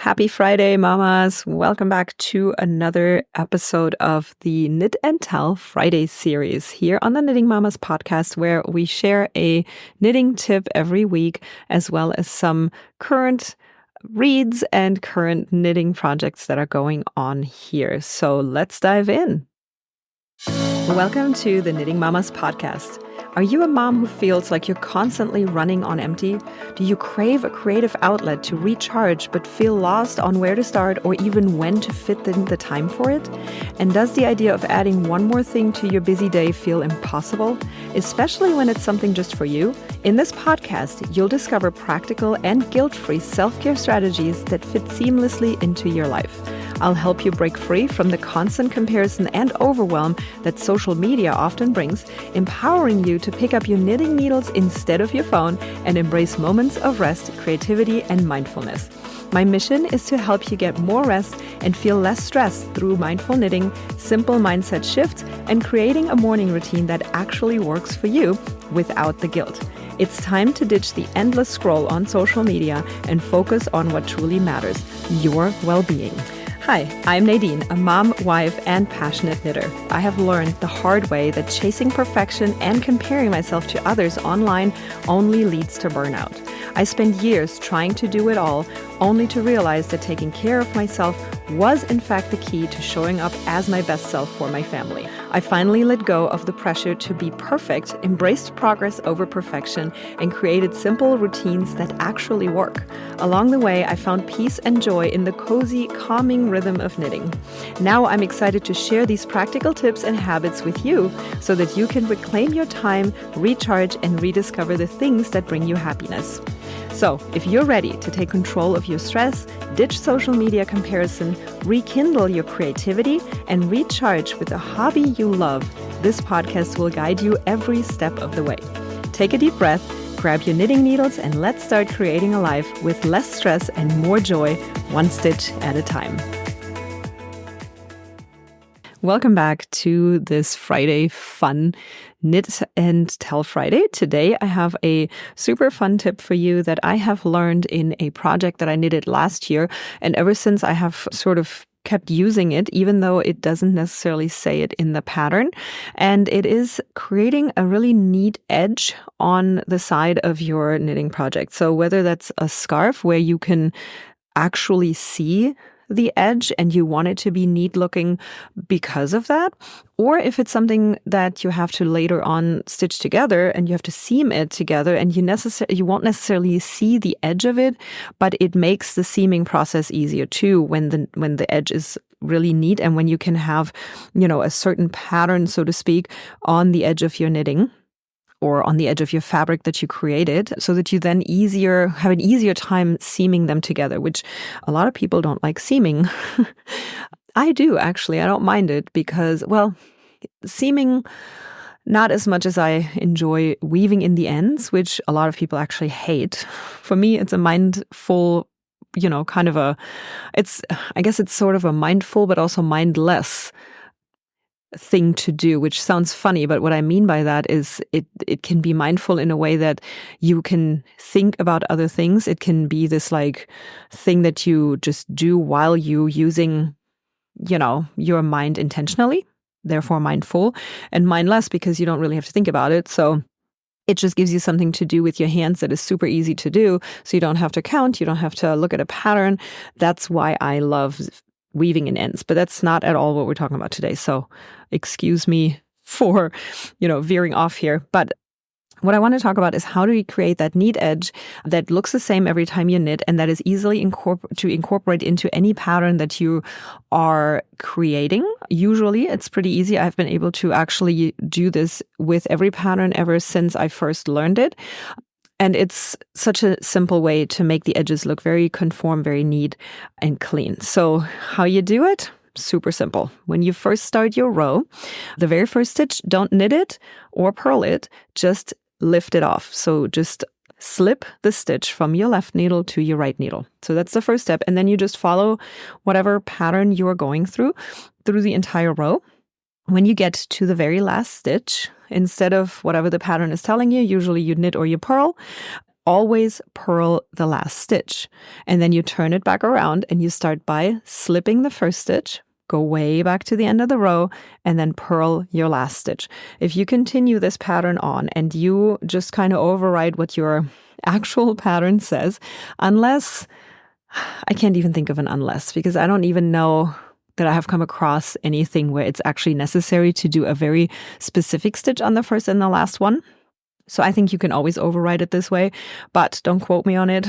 Happy Friday, mamas. Welcome back to another episode of the Knit and Tell Friday series here on the Knitting Mamas podcast, where we share a knitting tip every week, as well as some current reads and current knitting projects that are going on here. So let's dive in. Welcome to the Knitting Mamas podcast. Are you a mom who feels like you're constantly running on empty? Do you crave a creative outlet to recharge but feel lost on where to start or even when to fit in the time for it? And does the idea of adding one more thing to your busy day feel impossible, especially when it's something just for you? In this podcast, you'll discover practical and guilt-free self-care strategies that fit seamlessly into your life. I'll help you break free from the constant comparison and overwhelm that social media often brings, empowering you to pick up your knitting needles instead of your phone and embrace moments of rest, creativity, and mindfulness. My mission is to help you get more rest and feel less stressed through mindful knitting, simple mindset shifts, and creating a morning routine that actually works for you without the guilt. It's time to ditch the endless scroll on social media and focus on what truly matters, your well-being. Hi, I'm Nadine, a mom, wife, and passionate knitter. I have learned the hard way that chasing perfection and comparing myself to others online only leads to burnout. I spent years trying to do it all, only to realize that taking care of myself was in fact the key to showing up as my best self for my family. I finally let go of the pressure to be perfect, embraced progress over perfection, and created simple routines that actually work. Along the way, I found peace and joy in the cozy, calming rhythm of knitting. Now I'm excited to share these practical tips and habits with you so that you can reclaim your time, recharge, and rediscover the things that bring you happiness. So, if you're ready to take control of your stress, ditch social media comparison, rekindle your creativity, and recharge with a hobby you love, this podcast will guide you every step of the way. Take a deep breath, grab your knitting needles, and let's start creating a life with less stress and more joy, one stitch at a time. Welcome back to this Friday fun Knit and Tell Friday. Today I have a super fun tip for you that I have learned in a project that I knitted last year. And ever since I have sort of kept using it, even though it doesn't necessarily say it in the pattern. And it is creating a really neat edge on the side of your knitting project. So whether that's a scarf where you can actually see the edge and you want it to be neat looking because of that, or if it's something that you have to later on stitch together and you have to seam it together and you won't necessarily see the edge of it, but it makes the seaming process easier too when the edge is really neat and when you can have, a certain pattern, so to speak, on the edge of your knitting or on the edge of your fabric that you created, so that you then have an easier time seaming them together, which a lot of people don't like seaming. I do, actually. I don't mind it because, seaming, not as much as I enjoy weaving in the ends, which a lot of people actually hate. For me, it's a mindful, I guess it's sort of a mindful, but also mindless thing to do, which sounds funny, but what I mean by that is it can be mindful in a way that you can think about other things. It can be this thing that you just do while you using, your mind intentionally, therefore mindful, and mindless because you don't really have to think about it. So it just gives you something to do with your hands that is super easy to do. So you don't have to count, you don't have to look at a pattern. That's why I love weaving in ends, but that's not at all what we're talking about today. So excuse me for, veering off here. But what I want to talk about is how do you create that neat edge that looks the same every time you knit and that is easily to incorporate into any pattern that you are creating. Usually it's pretty easy. I've been able to actually do this with every pattern ever since I first learned it. And it's such a simple way to make the edges look very conform, very neat and clean. So how you do it? Super simple. When you first start your row, the very first stitch, don't knit it or purl it, just lift it off. So just slip the stitch from your left needle to your right needle. So that's the first step. And then you just follow whatever pattern you are going through the entire row. When you get to the very last stitch, instead of whatever the pattern is telling you, usually you knit or you purl, always purl the last stitch. And then you turn it back around and you start by slipping the first stitch, go way back to the end of the row, and then purl your last stitch. If you continue this pattern on and you just kind of override what your actual pattern says, unless, I can't even think of an unless, because I don't even know that I have come across anything where it's actually necessary to do a very specific stitch on the first and the last one. So I think you can always override it this way, but don't quote me on it.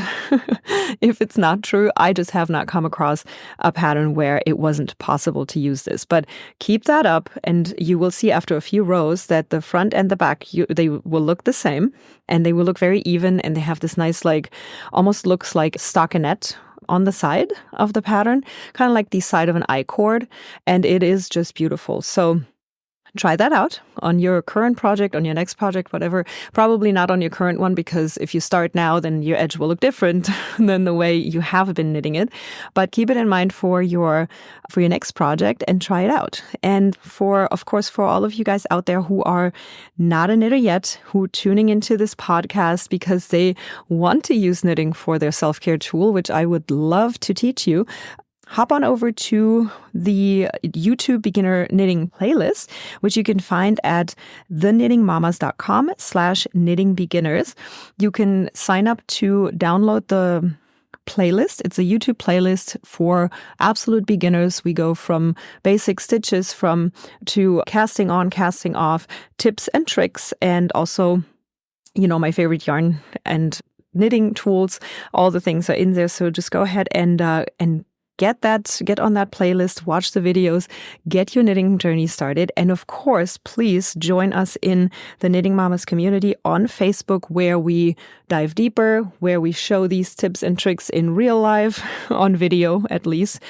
If it's not true, I just have not come across a pattern where it wasn't possible to use this. But keep that up and you will see after a few rows that the front and the back, they will look the same and they will look very even, and they have this nice, almost looks like stockinette on the side of the pattern, kind of like the side of an I-cord, and it is just beautiful. So try that out on your current project, on your next project, whatever. Probably not on your current one, because if you start now, then your edge will look different than the way you have been knitting it. But keep it in mind for your next project and try it out. And of course, for all of you guys out there who are not a knitter yet, who are tuning into this podcast because they want to use knitting for their self-care tool, which I would love to teach you, hop on over to the YouTube beginner knitting playlist, which you can find at theknittingmamas.com/knitting beginners. You can sign up to download the playlist. It's a YouTube playlist for absolute beginners. We go from basic stitches to casting on, casting off, tips and tricks, and also, my favorite yarn and knitting tools. All the things are in there. So just go ahead and get on that playlist, watch the videos, get your knitting journey started. And of course, please join us in the Knitting Mamas community on Facebook, where we dive deeper, where we show these tips and tricks in real life, on video at least,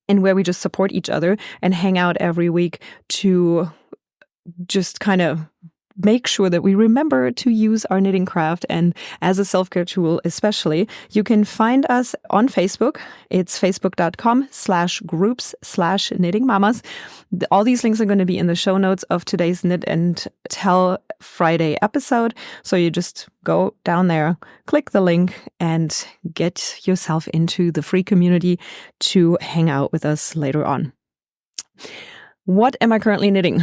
and where we just support each other and hang out every week to just kind of make sure that we remember to use our knitting craft and as a self-care tool especially. You can find us on Facebook. It's facebook.com/groups/knittingmamas. All these links are going to be in the show notes of today's Knit and Tell Friday episode. So you just go down there, click the link, and get yourself into the free community to hang out with us later on. What am I currently knitting?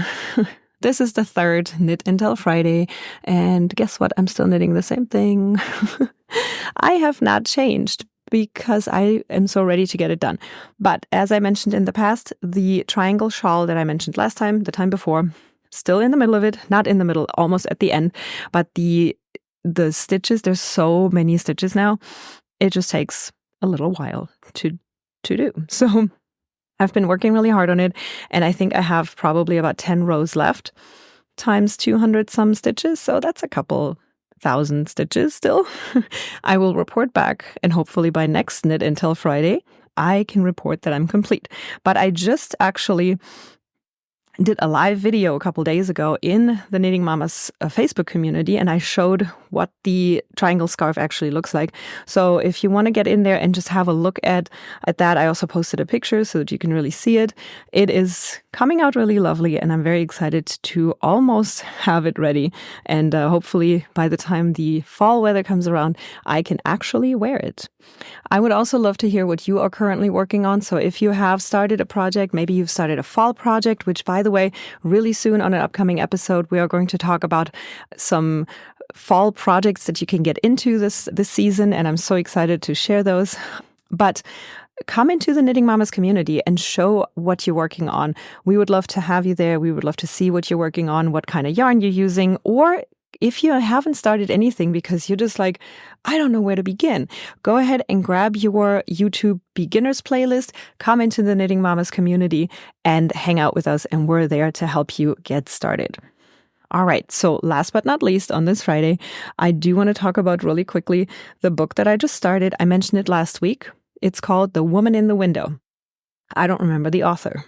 This is the third Knit and Tell Friday, and guess what? I'm still knitting the same thing. I have not changed because I am so ready to get it done. But as I mentioned in the past, the triangle shawl that I mentioned last time, the time before, still in the middle of it, not in the middle, almost at the end. But the stitches, there's so many stitches now, it just takes a little while to do. So I've been working really hard on it, and I think I have probably about 10 rows left, times 200 some stitches, so that's a couple thousand stitches still. I will report back, and hopefully by next Knit and Tell Friday, I can report that I'm complete. But I just actually did a live video a couple days ago in the Knitting Mamas Facebook community, and I showed what the triangle scarf actually looks like. So if you want to get in there and just have a look at that, I also posted a picture so that you can really see it. It is coming out really lovely, and I'm very excited to almost have it ready. And hopefully by the time the fall weather comes around, I can actually wear it. I would also love to hear what you are currently working on. So if you have started a project, maybe you've started a fall project, which by the way, really soon on an upcoming episode, we are going to talk about some fall projects that you can get into this season. And I'm so excited to share those. But come into the Knitting Mamas community and show what you're working on. We would love to have you there. We would love to see what you're working on, what kind of yarn you're using, or if you haven't started anything because you're just like, I don't know where to begin, go ahead and grab your YouTube beginners playlist, come into the Knitting Mamas community and hang out with us, and we're there to help you get started. All right, so last but not least on this Friday, I do want to talk about really quickly the book that I just started. I mentioned it last week. It's called The Woman in the Window. I don't remember the author.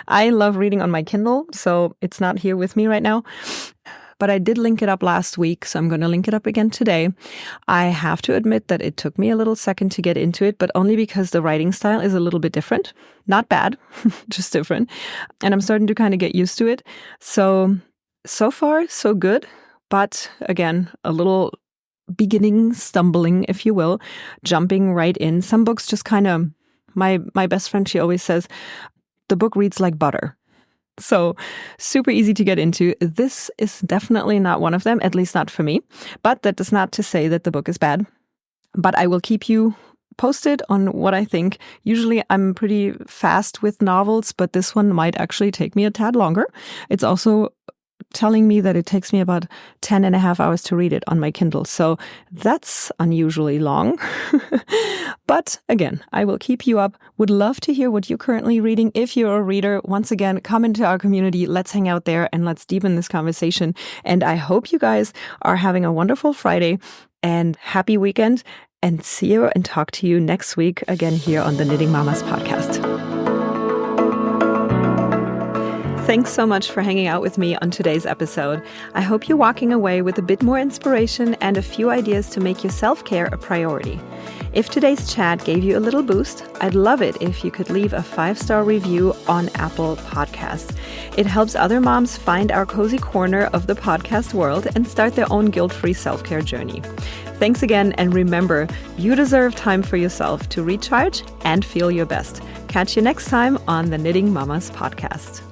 I love reading on my Kindle, so it's not here with me right now. But I did link it up last week, so I'm going to link it up again today. I have to admit that it took me a little second to get into it, but only because the writing style is a little bit different. Not bad, just different. And I'm starting to kind of get used to it. So far, so good. But again, a little beginning stumbling, if you will, jumping right in. Some books just kind of, my best friend, she always says, the book reads like butter. So super easy to get into. This is definitely not one of them, at least not for me. But that does not to say that the book is bad. But I will keep you posted on what I think. Usually I'm pretty fast with novels, but this one might actually take me a tad longer. It's also telling me that it takes me about 10 and a half hours to read it on my Kindle. So that's unusually long. But again, I will keep you up. Would love to hear what you're currently reading. If you're a reader, once again, come into our community. Let's hang out there and let's deepen this conversation. And I hope you guys are having a wonderful Friday and happy weekend. And see you and talk to you next week again here on the Knitting Mamas podcast. Thanks so much for hanging out with me on today's episode. I hope you're walking away with a bit more inspiration and a few ideas to make your self-care a priority. If today's chat gave you a little boost, I'd love it if you could leave a 5-star review on Apple Podcasts. It helps other moms find our cozy corner of the podcast world and start their own guilt-free self-care journey. Thanks again, and remember, you deserve time for yourself to recharge and feel your best. Catch you next time on the Knitting Mamas podcast.